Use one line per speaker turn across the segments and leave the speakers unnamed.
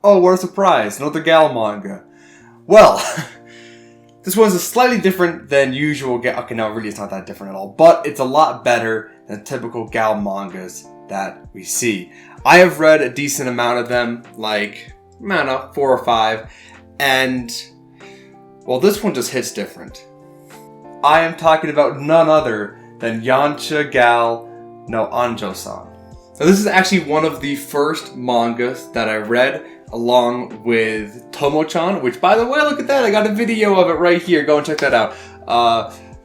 Oh, what a surprise, another Gal manga. Well, this one's slightly different than usual Gal. Okay, no, really it's not that different at all, but it's a lot better than typical Gal mangas that we see. I have read a decent amount of them, like, I don't know, 4 or 5, and, well, this one just hits different. I am talking about none other than Yancha Gal no Anjou-san. Now, this is actually one of the first mangas that I read, along with Tomo-chan, which, by the way, look at that, I got a video of it right here, go and check that out.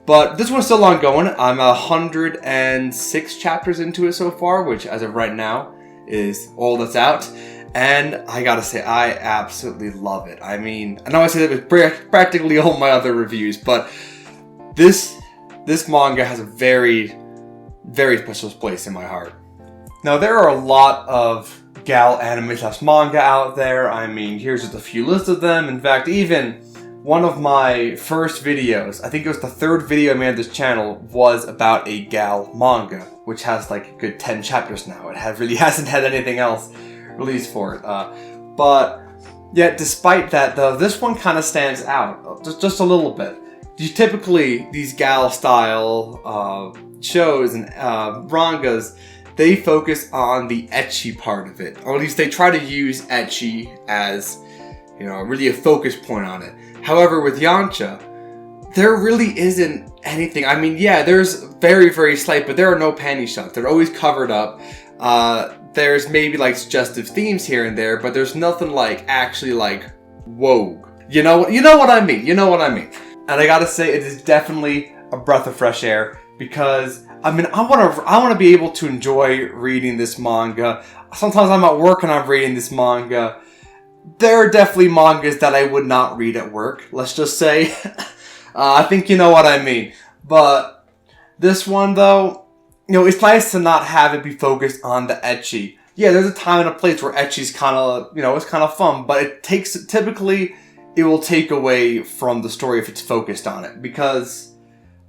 But this one's still ongoing. I'm 106 chapters into it so far, which, as of right now, is all that's out. And I gotta say, I absolutely love it. I mean, I know I said it with practically all my other reviews, but this manga has a very, very special place in my heart. Now, there are a lot of Gal anime/manga out there. I mean, here's just a few lists of them. In fact, even one of my first videos, I think it was the 3rd video I made on this channel, was about a Gal manga, which has like a good 10 chapters now. It really hasn't had anything else released for it. But yeah, despite that though, this one kind of stands out just a little bit. Typically, these Gal style shows and mangas, they focus on the ecchi part of it, or at least they try to use ecchi as, you know, really a focus point on it. However, with Yancha, there really isn't anything. I mean, yeah, there's very, very slight, but there are no panty shots. They're always covered up. There's maybe like suggestive themes here and there, but there's nothing like actually like woke. You know what I mean. You know what I mean. And I gotta say, it is definitely a breath of fresh air, because I mean, I want to be able to enjoy reading this manga. Sometimes I'm at work and I'm reading this manga. There are definitely mangas that I would not read at work, let's just say. I think you know what I mean. But this one, though, you know, it's nice to not have it be focused on the ecchi. Yeah, there's a time and a place where ecchi's kind of, you know, it's kind of fun, but typically it will take away from the story if it's focused on it. Because,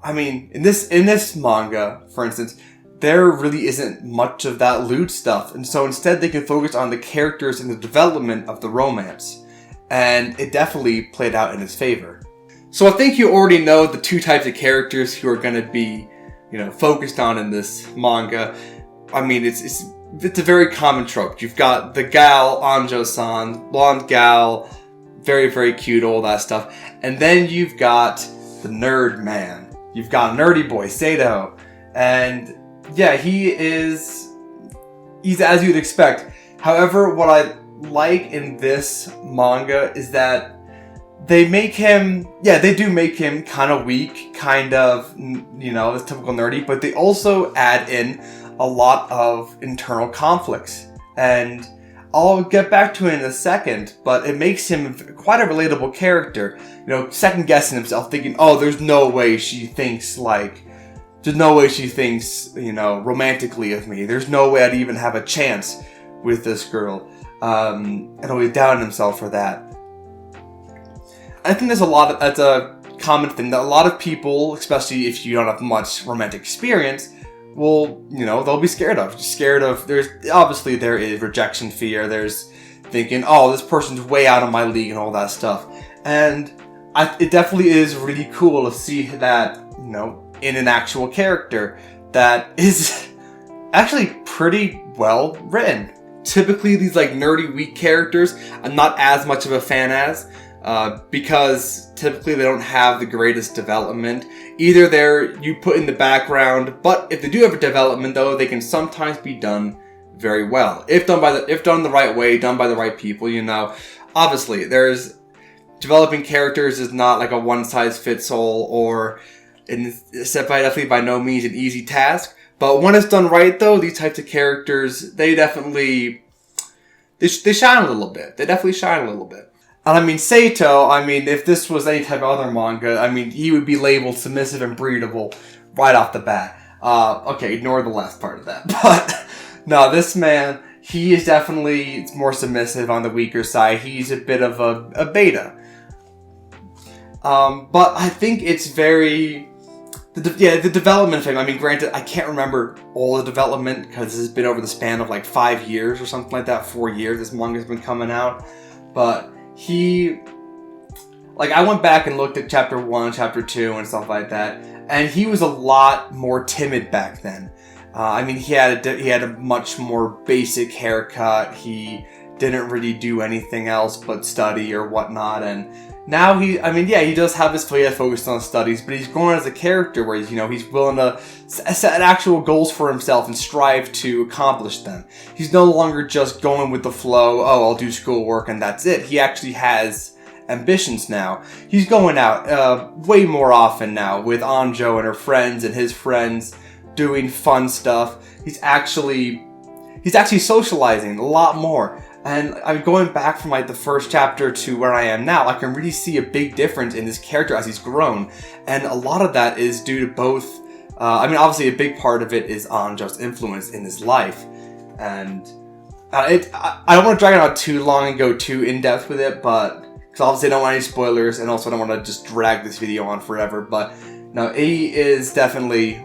I mean, in this manga, for instance, there really isn't much of that lewd stuff, and so instead they can focus on the characters and the development of the romance, and it definitely played out in its favor. So I think you already know the 2 types of characters who are going to be, you know, focused on in this manga. I mean, it's a very common trope. You've got the Gal, Anjou-san, blonde Gal, very, very cute, all that stuff, and then you've got the nerd man. You've got nerdy boy Seto, and yeah, he's as you'd expect. However, what I like in this manga is that they do make him kind of weak, kind of, you know, it's typical nerdy, but they also add in a lot of internal conflicts. And I'll get back to it in a second, but it makes him quite a relatable character. You know, second guessing himself, thinking, oh, there's no way she thinks, you know, romantically of me. There's no way I'd even have a chance with this girl. And always doubting himself for that. I think that's a common thing that a lot of people, especially if you don't have much romantic experience, will, you know, they'll be scared of. There is rejection fear. There's thinking, oh, this person's way out of my league and all that stuff. And it definitely is really cool to see that, you know, in an actual character that is actually pretty well written. Typically, these like nerdy, weak characters, I'm not as much of a fan as, because typically they don't have the greatest development. Either you put in the background, but if they do have a development though, they can sometimes be done very well. If done the right way, done by the right people, you know. Obviously, developing characters is not like a one-size-fits-all, or Senpai definitely by no means an easy task. But when it's done right though, these types of characters, they definitely, they shine a little bit. They definitely shine a little bit. And I mean, Seto, if this was any type of other manga, he would be labeled submissive and breedable right off the bat. Okay, ignore the last part of that. But, no, this man, he is definitely more submissive on the weaker side. He's a bit of a beta. But I think it's very the development of him. I mean, granted, I can't remember all the development because this has been over the span of like 5 years or something like that. 4 years this manga's been coming out, but I went back and looked at chapter 1, chapter 2, and stuff like that, and he was a lot more timid back then. I mean, he had a much more basic haircut. He didn't really do anything else but study or whatnot, and now he does have his focus on studies, but he's grown as a character where he's willing to set actual goals for himself and strive to accomplish them. He's no longer just going with the flow, I'll do schoolwork and that's it. He actually has ambitions now. He's going out way more often now with Anjou and her friends and his friends, doing fun stuff. He's actually socializing a lot more. And I'm going back from the first chapter to where I am now. I can really see a big difference in his character as he's grown, and a lot of that is due to both. Obviously, a big part of it is Anjou's influence in his life, and I don't want to drag it out too long and go too in depth with it, but because obviously I don't want any spoilers, and also I don't want to just drag this video on forever. But no, he is definitely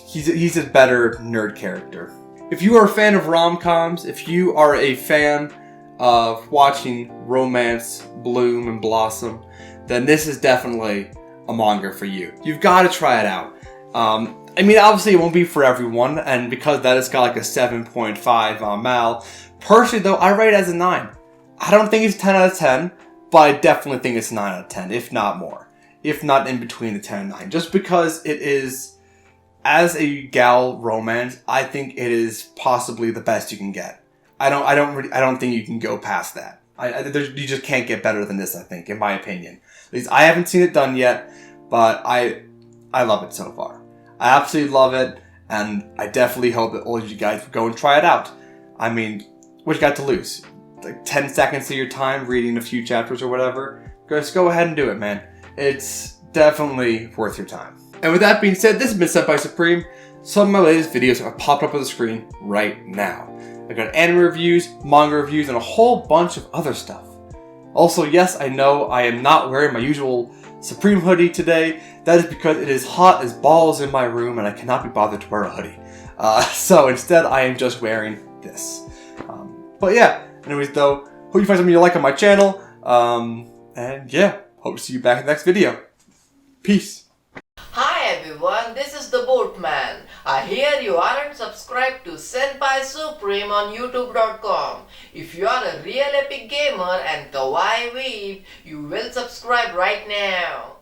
he's a better nerd character. If you are a fan of rom-coms, if you are a fan of watching romance bloom and blossom, then this is definitely a manga for you. You've got to try it out. Obviously it won't be for everyone, and because that it's got a 7.5 on Mal. Personally though, I rate it as a 9. I don't think it's 10 out of 10, but I definitely think it's 9 out of 10, if not more. If not in between the 10 and 9. Just because it is... As a gal romance, I think it is possibly the best you can get. I don't think you can go past that. You just can't get better than this, I think, in my opinion. At least I haven't seen it done yet, but I love it so far. I absolutely love it, and I definitely hope that all of you guys go and try it out. I mean, what you got to lose? 10 seconds of your time reading a few chapters or whatever? Just go ahead and do it, man. It's definitely worth your time. And with that being said, this has been Senpai Supreme. Some of my latest videos are popped up on the screen right now. I've got anime reviews, manga reviews, and a whole bunch of other stuff. Also, yes, I know I am not wearing my usual Supreme hoodie today. That is because it is hot as balls in my room and I cannot be bothered to wear a hoodie. So instead, I am just wearing this. But yeah, anyways though, hope you find something you like on my channel. And yeah, hope to see you back in the next video. Peace.
Hi everyone, this is the Boatman. I hear you aren't subscribed to Senpai Supreme on YouTube.com. If you are a real epic gamer and kawaii weeb, you will subscribe right now.